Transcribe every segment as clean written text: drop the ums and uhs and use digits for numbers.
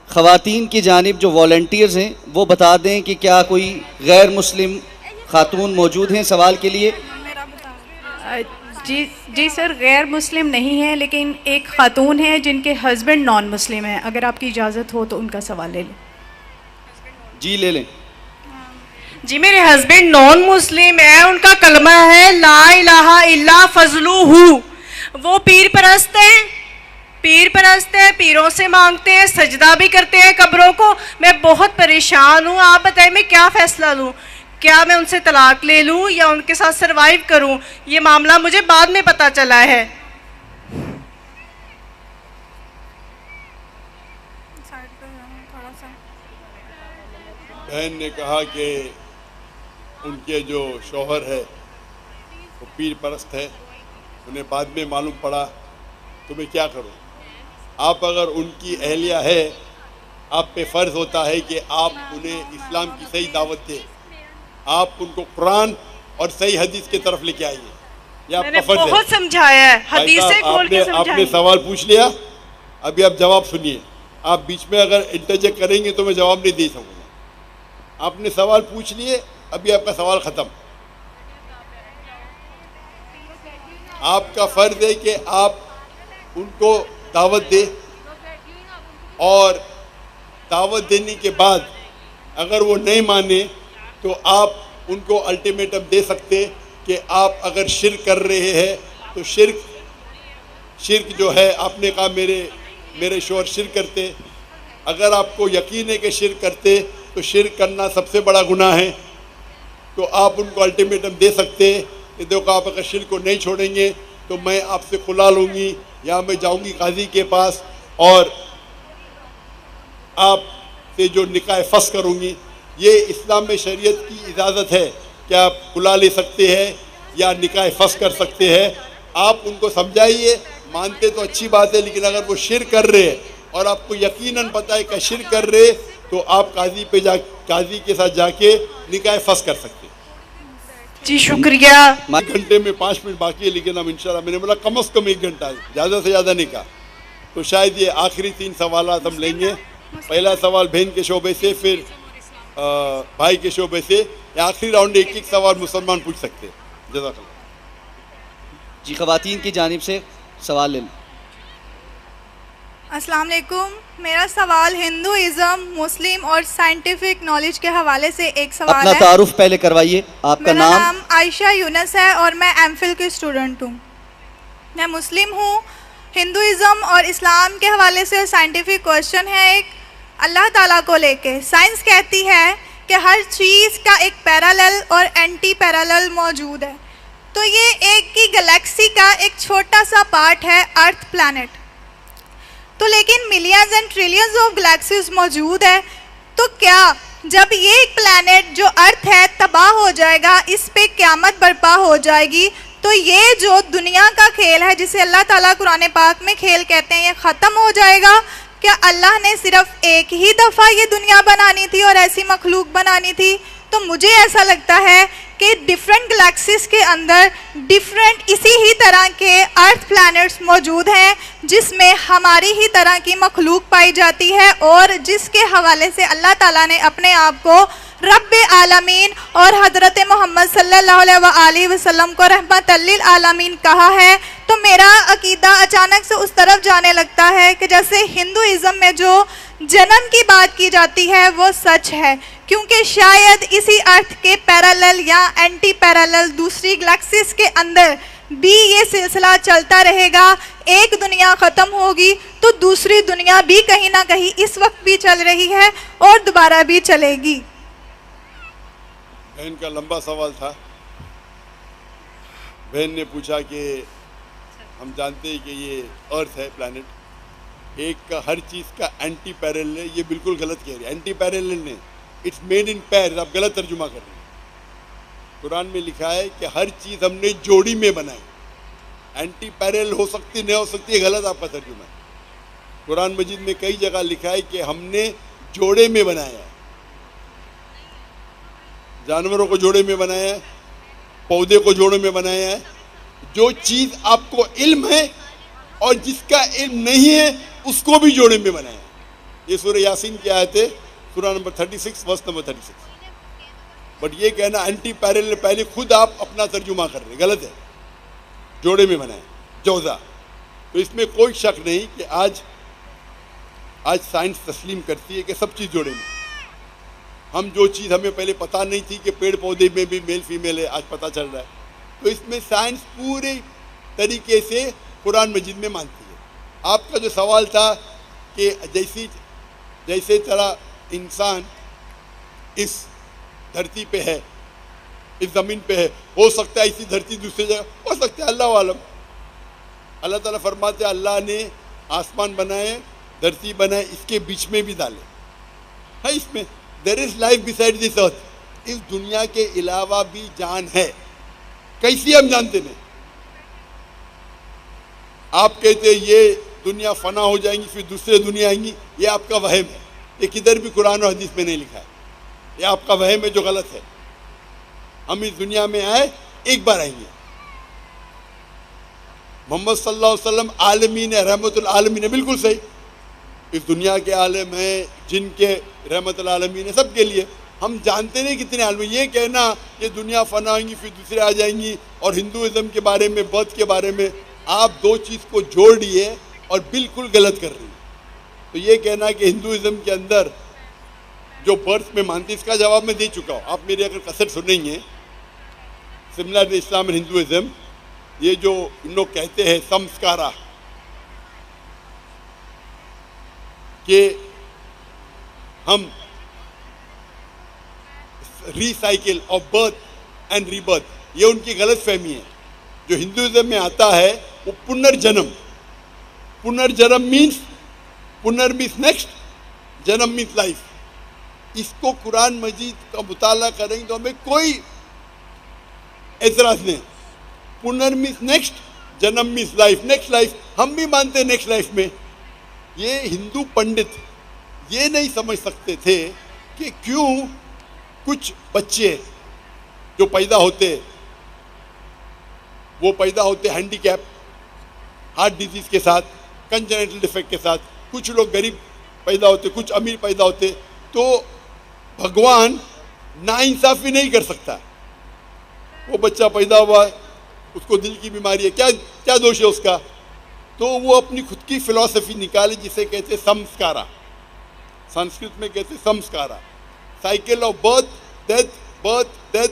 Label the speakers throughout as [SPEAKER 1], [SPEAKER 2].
[SPEAKER 1] ख़वातीन की जानिब जो वॉलंटियर्स हैं वो बता दें कि क्या कोई गैर मुस्लिम खातून मौजूद हैं सवाल के लिए।
[SPEAKER 2] जी जी सर, गैर मुस्लिम नहीं है, लेकिन एक खातून है जिनके हस्बैंड नॉन मुस्लिम हैं। अगर आपकी इजाज़त हो तो उनका सवाल ले लें।
[SPEAKER 1] जी ले लें।
[SPEAKER 3] जी मेरे हस्बैंड नॉन मुस्लिम है, उनका कलमा है ला इलाहा इल्ला फजलुहु। वो पीर परस्त हैं, पीरों से मांगते हैं, सजदा भी करते हैं कब्रों को। मैं बहुत परेशान हूँ, आप बताइए मैं क्या फ़ैसला लूँ? क्या मैं उनसे तलाक ले लूँ या उनके साथ सरवाइव करूँ? ये मामला मुझे बाद में पता चला है।
[SPEAKER 4] बहन ने कहा कि उनके जो शौहर है वो पीर परस्त है, उन्हें बाद में मालूम पड़ा, तो मैं क्या करूं? आप अगर उनकी अहलिया है, आप पे फ़र्ज़ होता है कि आप उन्हें इस्लाम की सही दावत दें, आप उनको कुरान और सही हदीस की तरफ लेके आइए। ये आपका फ़र्ज़ है।
[SPEAKER 3] बहुत समझाया है, हदीसें खोल के समझाइए।
[SPEAKER 4] आपने सवाल पूछ लिया, अभी आप जवाब सुनिए। आप बीच में अगर इंटरजेक्ट करेंगे तो मैं जवाब नहीं दे सकूँगा। आपने सवाल पूछ लिए, अभी आपका सवाल ख़त्म। आपका फ़र्ज़ है कि आप उनको दावत दें, और दावत देने के बाद अगर वो नहीं माने तो आप उनको अल्टीमेटम दे सकते कि आप अगर शिर्क कर रहे हैं तो शिर्क जो है, आपने कहा मेरे शौहर शिर्क करते, अगर आपको यकीन है कि शिर्क करते तो शिर्क करना सबसे बड़ा गुनाह है, तो आप उनको अल्टीमेटम दे सकते कि देखो आप अगर शिर्क को नहीं छोड़ेंगे तो मैं आपसे खुला लूँगी, या मैं जाऊँगी काजी के पास और आप से जो निकाह फस करूँगी। ये इस्लाम में शरीयत की इजाज़त है कि आप खुला ले सकते हैं या निकाह फस कर सकते हैं। आप उनको समझाइए, मानते तो अच्छी बात है, लेकिन अगर वो शिर्क कर रहे हैं और आपको यकीनन पता है कि शिर्क कर रहे, तो आप काजी के साथ जाके निकाह फस कर सकते हैं।
[SPEAKER 3] जी शुक्रिया।
[SPEAKER 4] 1 घंटे में 5 मिनट बाकी है, लेकिन अब इंशाल्लाह मैंने बोला कम से कम 1 घंटा, ज़्यादा से ज़्यादा नहीं कहा। तो शायद ये आखिरी 3 सवाल हम लेंगे। पहला सवाल बहन के शोबे से, फिर भाई के शोबे से, या आखिरी राउंड एक सवाल मुसलमान पूछ सकते हैं। जज़ाकल्लाह।
[SPEAKER 1] जी ख़वातीन की जानिब से सवाल ले लें।
[SPEAKER 5] अस्सलाम वालेकुम। मेरा सवाल हिंदुइज़्म, मुस्लिम और साइंटिफिक नॉलेज के हवाले से एक सवाल
[SPEAKER 1] अपना
[SPEAKER 5] है।
[SPEAKER 1] तारुफ पहले करवाइए। आपका
[SPEAKER 5] मेरा
[SPEAKER 1] नाम?
[SPEAKER 5] नाम आयशा यूनस है और मैं एमफिल की स्टूडेंट हूँ। मैं मुस्लिम हूँ। हिंदुइज़्म और इस्लाम के हवाले से साइंटिफिक क्वेश्चन है एक, अल्लाह ताला को लेके। साइंस कहती है कि हर चीज़ का एक पैरेलल और एंटी पैरेलल मौजूद है। तो ये एक ही गैलेक्सी का एक छोटा सा पार्ट है, अर्थ प्लैनेट। तो लेकिन millions and trillions of galaxies मौजूद है। तो क्या जब ये प्लैनेट जो अर्थ है तबाह हो जाएगा, इस पे क़यामत बर्पा हो जाएगी, तो ये जो दुनिया का खेल है जिसे अल्लाह ताला कुरान पाक में खेल कहते हैं, ये ख़त्म हो जाएगा? क्या अल्लाह ने सिर्फ एक ही दफ़ा ये दुनिया बनानी थी और ऐसी मखलूक बनानी थी? तो मुझे ऐसा लगता है कि डिफरेंट गैलेक्सीज के अंदर डिफरेंट इसी ही तरह के अर्थ प्लैनेट्स मौजूद हैं, जिसमें हमारी ही तरह की मखलूक पाई जाती है, और जिसके हवाले से अल्लाह ताला ने अपने आप को रब्बे आलमीन और हज़रत मोहम्मद सल्लल्लाहु अलैहि वसल्लम को रहमतुल लिल आलमीन कहा है। तो मेरा अकीदा अचानक से उस तरफ जाने लगता है कि जैसे हिंदुइज़्म में जो जन्म की बात की जाती है वो सच है, क्योंकि शायद इसी अर्थ के पैरेलल या एंटी पैरेलल दूसरी गैलेक्सीज के अंदर भी ये सिलसिला चलता रहेगा। एक दुनिया ख़त्म होगी तो दूसरी दुनिया भी कहीं ना कहीं इस वक्त भी चल रही है और दोबारा भी चलेगी।
[SPEAKER 4] बहन का लंबा सवाल था। बहन ने पूछा कि हम जानते हैं कि ये अर्थ है प्लैनेट, एक का हर चीज़ का एंटी पैरेलल है। ये बिल्कुल गलत कह रही है, एंटी पैरेलल नहीं, इट्स मेड इन पैर। आप गलत तर्जुमा कर रहे हैं। कुरान में लिखा है कि हर चीज़ हमने जोड़ी में बनाई। एंटी पैरेलल हो सकती नहीं हो सकती, है गलत आपका तर्जुमा है। कुरान मजीद में कई जगह लिखा है कि हमने जोड़े में बनाया है। जानवरों को जोड़े में बनाया है, पौधे को जोड़े में बनाया है। जो चीज़ आपको इल्म है और जिसका इल्म नहीं है उसको भी जोड़े में बनाया है। ये सूरह यासीन की आयत है, सूरह नंबर 36 वर्स नंबर 36। बट ये कहना एंटी पैरेलल, पहले खुद आप अपना तर्जुमा कर रहे, गलत है। जोड़े में बनाए जौजा। तो इसमें कोई शक नहीं कि आज साइंस तस्लीम करती है कि सब चीज़ जोड़े में। हम जो चीज़ हमें पहले पता नहीं थी कि पेड़ पौधे में भी मेल फीमेल है, आज पता चल रहा है। तो इसमें साइंस पूरे तरीके से कुरान मजीद में मानती है। आपका जो सवाल था कि जैसे तरह इंसान इस धरती पे है, इस ज़मीन पे है, हो सकता है इसी धरती दूसरी जगह हो सकता है, अल्लाह वालम। अल्लाह ताला फरमाते हैं अल्लाह ने आसमान बनाए, धरती बनाए, इसके बीच में भी डाले है। इसमें there is life beside this earth, इस दुनिया के अलावा भी जान है। कैसी हम जानते नहीं। आप कहते ये दुनिया फना हो जाएंगी फिर दूसरे दुनिया आएंगी, ये आपका वहम है। ये किधर भी कुरान और हदीस में नहीं लिखा है, ये आपका वहम है जो गलत है। हम इस दुनिया में आए, एक बार आएंगे। मोहम्मद सल्लल्लाहु अलैहि वसल्लम आलमीन है, रहमतुल आलमीन है, बिल्कुल सही। इस दुनिया के आलम हैं, जिनके रहमतुल आलमीन है सबके लिए। हम जानते नहीं कितने आलम। ये कहना ये दुनिया फना होंगी फिर दूसरे आ जाएंगी, और हिंदुइज्म के बारे में, बर्थ के बारे में आप दो चीज़ को जोड़ दिए और बिल्कुल गलत कर रही है। तो ये कहना कि हिंदुइज्म के अंदर जो बर्थ में मानती, इसका जवाब मैं दे चुका हूँ। आप मेरी अगर कसर सुनेंगे, सिमिलर इस्लाम एंड हिंदुइज्म, ये जो इन लोग कहते हैं संस्कारा, कि हम recycle of birth and rebirth, ये उनकी गलत फहमी है। जो हिंदुइज्म में आता है वो पुनर्जन्म। पुनर्जन्म मीन्स, पुनर मीन्स नेक्स्ट, जन्म मीन्स लाइफ। इसको कुरान मजीद का मुताला करेंगे तो हमें कोई एतराज नहीं। पुनर मीन्स नेक्स्ट, जन्म मीन्स लाइफ, नेक्स्ट लाइफ। हम भी मानते हैं नेक्स्ट लाइफ में। ये हिंदू पंडित ये नहीं समझ सकते थे कि क्यों कुछ बच्चे जो पैदा होते, वो पैदा होते हैंडीकैप, हार्ट डिजीज के साथ, कंजेनिटल डिफेक्ट के साथ। कुछ लोग गरीब पैदा होते, कुछ अमीर पैदा होते। तो भगवान नाइंसाफ़ी नहीं कर सकता। वो बच्चा पैदा हुआ है, उसको दिल की बीमारी है, क्या क्या दोष है उसका? तो वो अपनी खुद की फिलॉसफी निकाले, जिसे कहते संस्कारा। संस्कृत में कहते संस्कारा। साइकिल ऑफ बर्थ डेथ,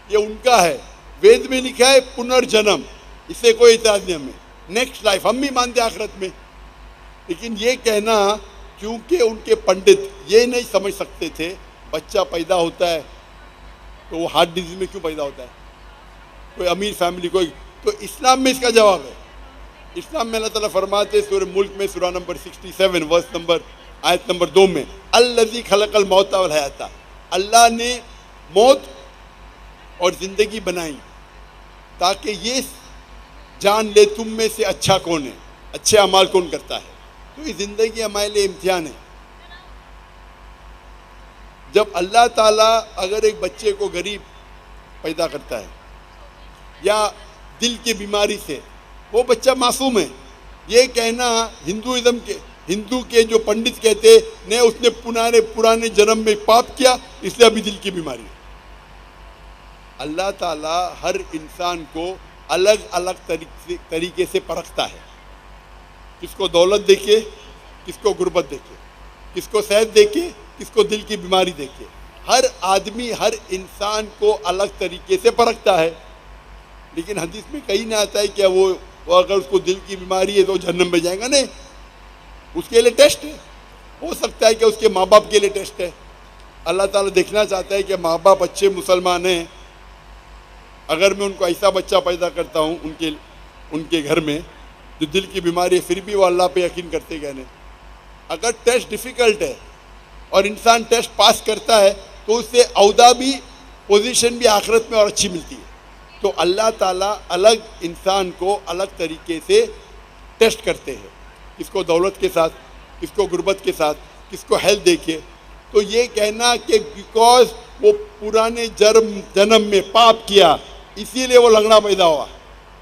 [SPEAKER 4] ये उनका है। वेद में लिखा है पुनर्जन्म, इससे कोई इतराज नहीं हमें। नेक्स्ट लाइफ हम भी मानते आखिरत में। लेकिन ये कहना, क्योंकि उनके पंडित ये नहीं समझ सकते थे, बच्चा पैदा होता है तो वो हार्ट डिजीज में क्यों पैदा होता है, कोई अमीर फैमिली कोई। तो इस्लाम में इसका जवाब है। इस्लाम में अल्लाह ताला फरमाते सूरह मुल्क में, सूरह नंबर 67 वर्स नंबर आयत नंबर 2 में, अल्लज़ी खलक़ल मौत वल हयाता, अल्लाह ने मौत और ज़िंदगी बनाई ताकि ये जान ले तुम में से अच्छा कौन है, अच्छे अमाल कौन करता है। तो ये ज़िंदगी हमारे लिए इम्तिहान है। जब अल्लाह ताला अगर एक बच्चे को गरीब पैदा करता है या दिल की बीमारी से, वो बच्चा मासूम है। ये कहना हिंदू के जो पंडित कहते ने उसने पुराने जन्म में पाप किया इसलिए अभी दिल की बीमारी है। अल्लाह ताला हर इंसान को अलग अलग तरीके से परखता है। किसको दौलत देके, किसको गुर्बत देके, किसको सेहत देके, किसको दिल की बीमारी देके। हर आदमी, हर इंसान को अलग तरीके से परखता है। लेकिन हदीस में कहीं ना आता है क्या वो अगर उसको दिल की बीमारी है तो जहन्नम में जाएगा? नहीं, उसके लिए टेस्ट है। हो सकता है कि उसके माँ बाप के लिए टेस्ट है। अल्लाह ताला देखना चाहता है कि माँ बाप अच्छे मुसलमान हैं, अगर मैं उनको ऐसा बच्चा पैदा करता हूँ उनके घर में जो दिल की बीमारी है, फिर भी वो अल्लाह पे यकीन करते गए नहीं। अगर टेस्ट डिफ़िकल्ट है और इंसान टेस्ट पास करता है तो उससे औदा भी, पोजीशन भी आखिरत में और अच्छी मिलती है। तो अल्लाह ताला अलग इंसान को अलग तरीके से टेस्ट करते हैं, किसको दौलत के साथ, किसको गुर्बत के साथ, किसको हेल्थ देके। तो ये कहना कि बिकॉज वो पुराने जन्म में पाप किया इसीलिए वो लंगड़ा पैदा हुआ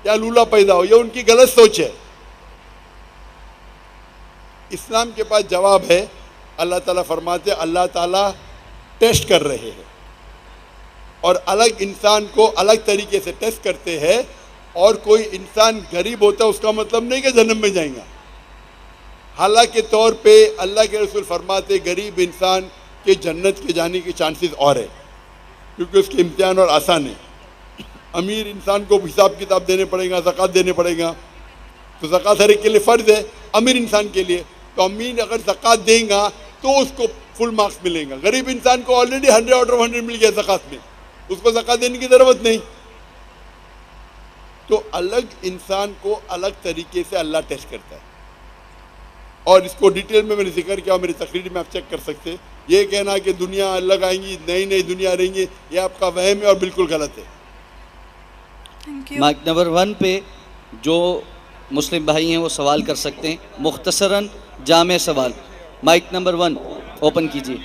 [SPEAKER 4] या लूला पैदा हुआ, ये उनकी गलत सोच है। इस्लाम के पास जवाब है। अल्लाह ताला फरमाते अल्लाह ताला टेस्ट कर रहे हैं और अलग इंसान को अलग तरीके से टेस्ट करते हैं। और कोई इंसान गरीब होता है उसका मतलब नहीं कि जन्नत में जाएगा। हालांकि तौर पे अल्लाह के रसूल फरमाते गरीब इंसान के जन्नत के जाने के चांसेस और है, क्योंकि उसके इम्तिहान और आसान है। अमीर इंसान को हिसाब किताब देने पड़ेगा, ज़कात देने पड़ेगा, तो ज़कात हर एक के लिए फ़र्ज है अमीर इंसान के लिए। तो अमीर अगर ज़कात देगा तो उसको फुल मार्क्स मिलेगा। गरीब इंसान को ऑलरेडी 100 आउट ऑफ 100 मिल गया ज़कात में, उसको ज़कात देने की ज़रूरत नहीं। तो अलग इंसान को अलग तरीके से अल्लाह टेस्ट करता है और इसको डिटेल में मैंने जिक्र किया, मेरी तकरीर में आप चेक कर सकते। ये कहना कि दुनिया अलग आएंगी, नई नई दुनिया रहेंगी, ये आपका वहम है और बिल्कुल गलत है।
[SPEAKER 5] Thank you.
[SPEAKER 1] माइक नंबर 1 पे जो मुस्लिम भाई हैं वो सवाल कर सकते हैं, मुख्तसरन जामे सवाल। माइक नंबर 1 ओपन कीजिए।